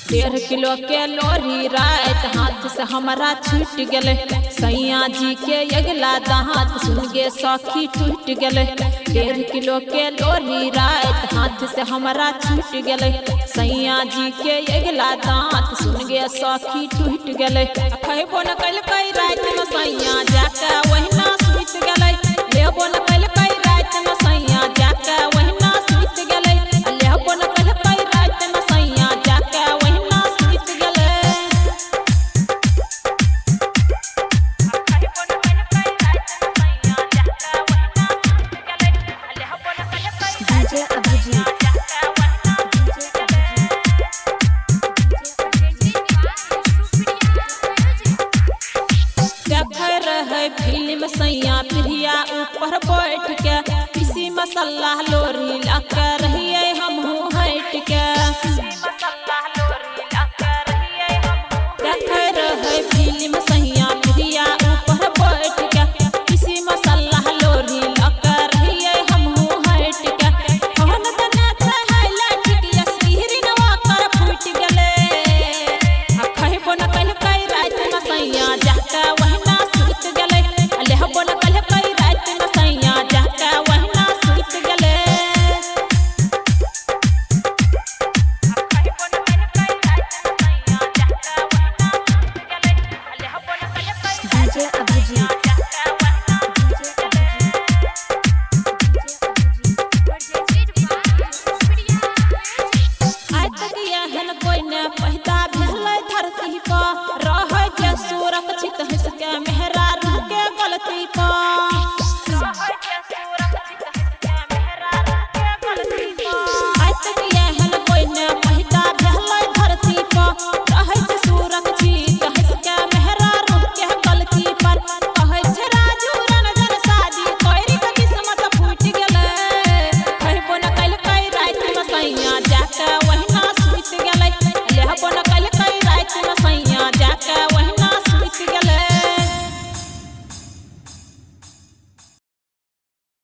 1.5 kilo के लोरी रात हाथ से हमारा छूट गले। सैया जी के अगला दांत सुन गे सखी टूट गले। 1.5 किलो के लोरी रात हाथ से हमारा छूट गले। सैया जी के अगला दांत सुन गे सखी टूट गले। खैबो न कल कई रात में सैया जाके वहीना सूत गले। लेबो न कल कई रात में सैया जाके वहीना सूत गले। लेबो न कल कई रात में सैया जाके वहीना सूत गले। डीजे अभिजीत फिल्म सैया प्रिया ऊपर बैठ के किसी मसाला लोरी लाके रहिए हम हट के देख रहे फिल्म सैया प्रिया ऊपर बैठ के किसी मसाला लोरी लाके रहिए हम हट के कहन तना हाईलाइट के स्क्रीन वाकर फूट गेले। खैबो न कल कई रात में सैया जाके वहीना सूत गेले। लेबो न कल कई रात में सैया जाके वहीना सूत गेले। डीजे अभिजीत आज तक एहन कोई न पैदा भेलै धरती पर रह के सुरक्षित हंस के मेहरारू के गलती पर। आज तक एहन कोई न पैदा भेलै धरती पर रह के सुरक्षित हंस के मेहरारू के गलती पर। कहै छै राजू रंजन शादी कोइरी के किस्मत फूट गेलै। खैबो न कल कई रात में सैया जाके